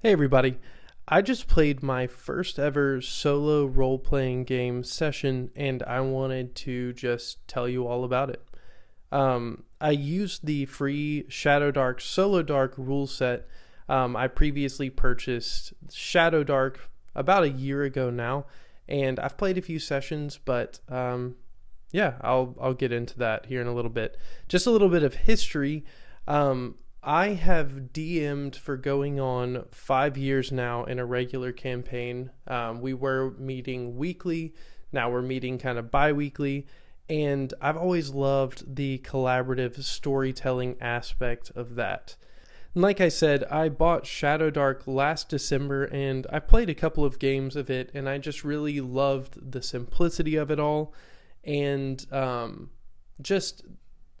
Hey everybody, I just played my first ever solo role playing game session and I wanted to just tell you all about it. I used the free Shadow Dark Solo Dark rule set. I previously purchased Shadow Dark about a year ago now, and I've played a few sessions, but yeah, I'll get into that here in a little bit. Just a little bit of history. I have DM'd for going on 5 years now in a regular campaign. We were meeting weekly, now we're meeting kind of bi-weekly, and I've always loved the collaborative storytelling aspect of that. And like I said, I bought Shadow Dark last December and I played a couple of games of it, and I just really loved the simplicity of it all, and just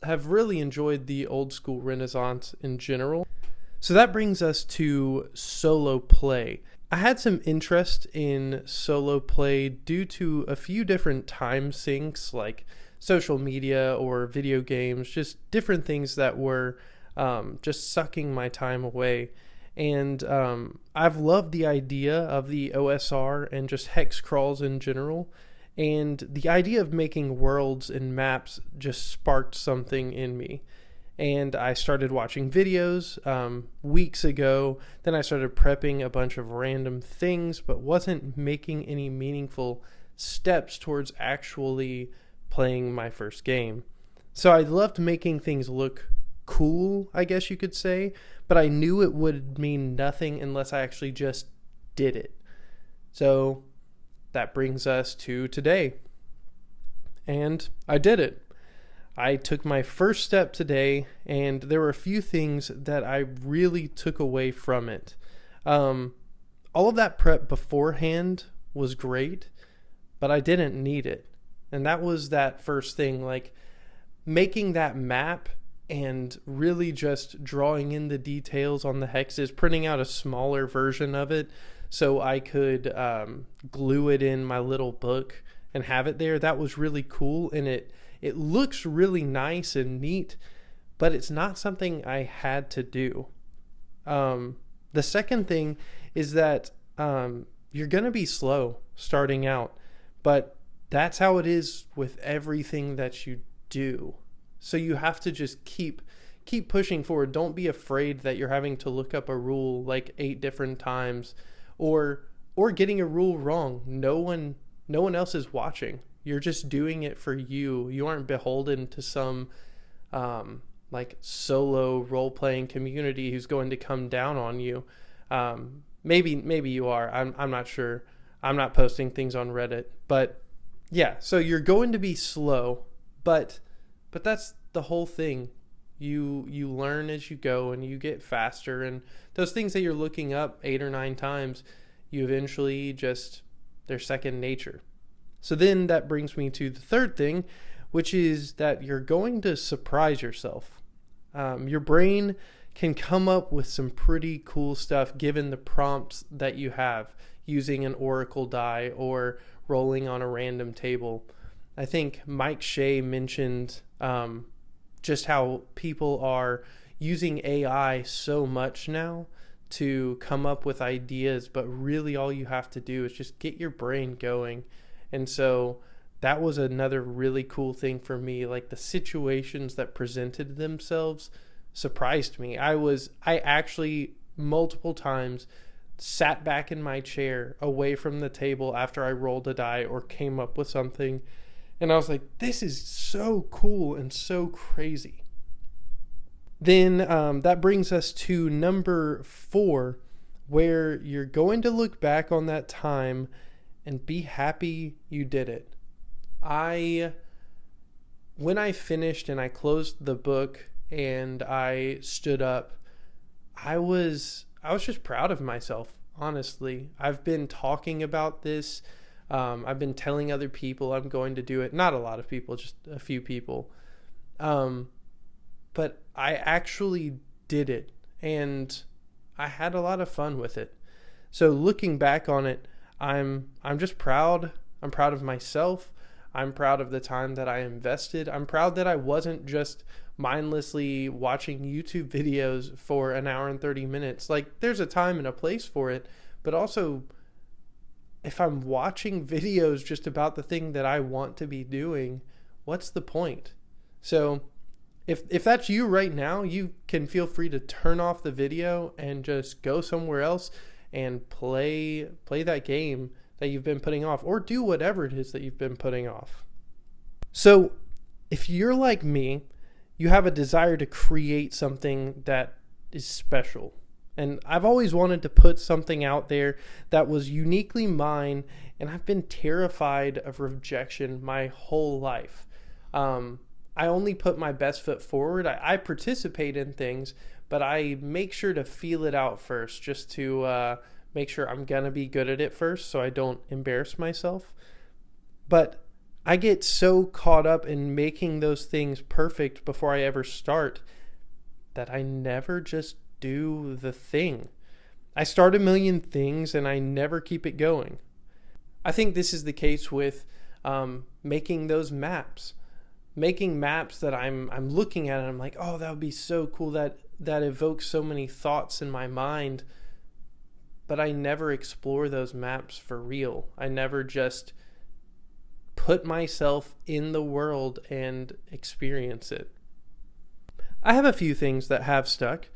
have really enjoyed the old school Renaissance in general. So that brings us to solo play. I had some interest in solo play due to a few different time sinks like social media or video games, just different things that were just sucking my time away. And I've loved the idea of the OSR and just hex crawls in general. And the idea of making worlds and maps just sparked something in me. And I started watching videos weeks ago. Then I started prepping a bunch of random things, but wasn't making any meaningful steps towards actually playing my first game. So I loved making things look cool, I guess you could say, but I knew it would mean nothing unless I actually just did it. So that brings us to today. And I did it. I took my first step today, and there were a few things that I really took away from it. All of that prep beforehand was great, but I didn't need it. And that was that first thing, like making that map and really just drawing in the details on the hexes, printing out a smaller version of it so I could glue it in my little book and have it there. That was really cool, and it looks really nice and neat, but it's not something I had to do. The second thing is that you're going to be slow starting out, but that's how it is with everything that you do. So you have to just keep pushing forward. Don't be afraid that you're having to look up a rule like 8 different times, or getting a rule wrong. No one else is watching. You're just doing it for you. You aren't beholden to some like solo role-playing community who's going to come down on you. Maybe you are. I'm not sure. I'm not posting things on Reddit, but yeah. So you're going to be slow, but that's the whole thing. You learn as you go and you get faster, and those things that you're looking up 8 or 9 times, you eventually just, they're second nature. So then that brings me to the third thing, which is that you're going to surprise yourself. Your brain can come up with some pretty cool stuff given the prompts that you have, using an oracle die or rolling on a random table. I think Mike Shea mentioned just how people are using AI so much now to come up with ideas, but really all you have to do is just get your brain going. And so that was another really cool thing for me. Like the situations that presented themselves surprised me. I actually multiple times sat back in my chair away from the table after I rolled a die or came up with something, and I was like, this is so cool and so crazy. Then that brings us to number 4, where you're going to look back on that time and be happy you did it. When I finished and I closed the book and I stood up, I was just proud of myself, honestly. I've been talking about this. I've been telling other people I'm going to do it. Not a lot of people, just a few people. But I actually did it, and I had a lot of fun with it. So looking back on it, I'm just proud. I'm proud of myself. I'm proud of the time that I invested. I'm proud that I wasn't just mindlessly watching YouTube videos for an hour and 30 minutes. Like, there's a time and a place for it, but also if I'm watching videos just about the thing that I want to be doing, what's the point? So if that's you right now, you can feel free to turn off the video and just go somewhere else and play that game that you've been putting off, or do whatever it is that you've been putting off. So if you're like me, you have a desire to create something that is special. And I've always wanted to put something out there that was uniquely mine, and I've been terrified of rejection my whole life. I only put my best foot forward. I participate in things, but I make sure to feel it out first, just to make sure I'm going to be good at it first so I don't embarrass myself. But I get so caught up in making those things perfect before I ever start that I never just do the thing. I start a million things and I never keep it going. I think this is the case with making those maps. Making maps that I'm looking at and I'm like, oh, that would be so cool. That evokes so many thoughts in my mind. But I never explore those maps for real. I never just put myself in the world and experience it. I have a few things that have stuck.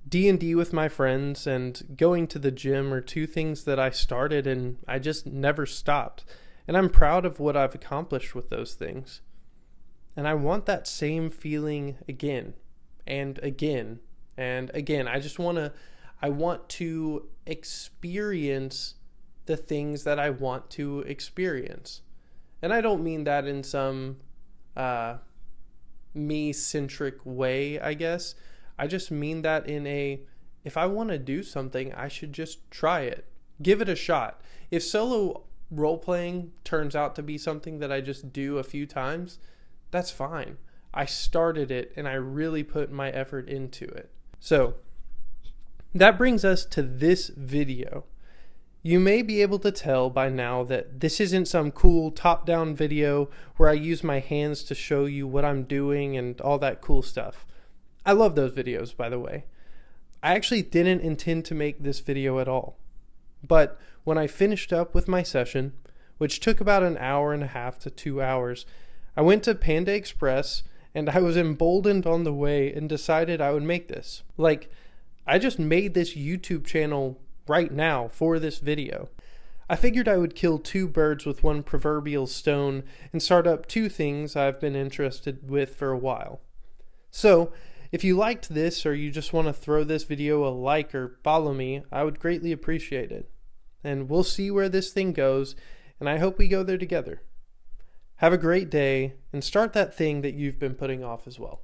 D&D with my friends and going to the gym are two things that I started and I just never stopped. And I'm proud of what I've accomplished with those things. And I want that same feeling again and again and again. I want to experience the things that I want to experience. And I don't mean that in some me-centric way, I guess. I just mean that in if I want to do something, I should just try it. Give it a shot. If solo role-playing turns out to be something that I just do a few times, that's fine. I started it and I really put my effort into it. So that brings us to this video. You may be able to tell by now that this isn't some cool top-down video where I use my hands to show you what I'm doing and all that cool stuff. I love those videos, by the way. I actually didn't intend to make this video at all. But when I finished up with my session, which took about an hour and a half to 2 hours, I went to Panda Express and I was emboldened on the way and decided I would make this. I just made this YouTube channel right now for this video. I figured I would kill two birds with one proverbial stone and start up two things I've been interested with for a while. So, if you liked this or you just want to throw this video a like or follow me, I would greatly appreciate it. And we'll see where this thing goes, and I hope we go there together. Have a great day, and start that thing that you've been putting off as well.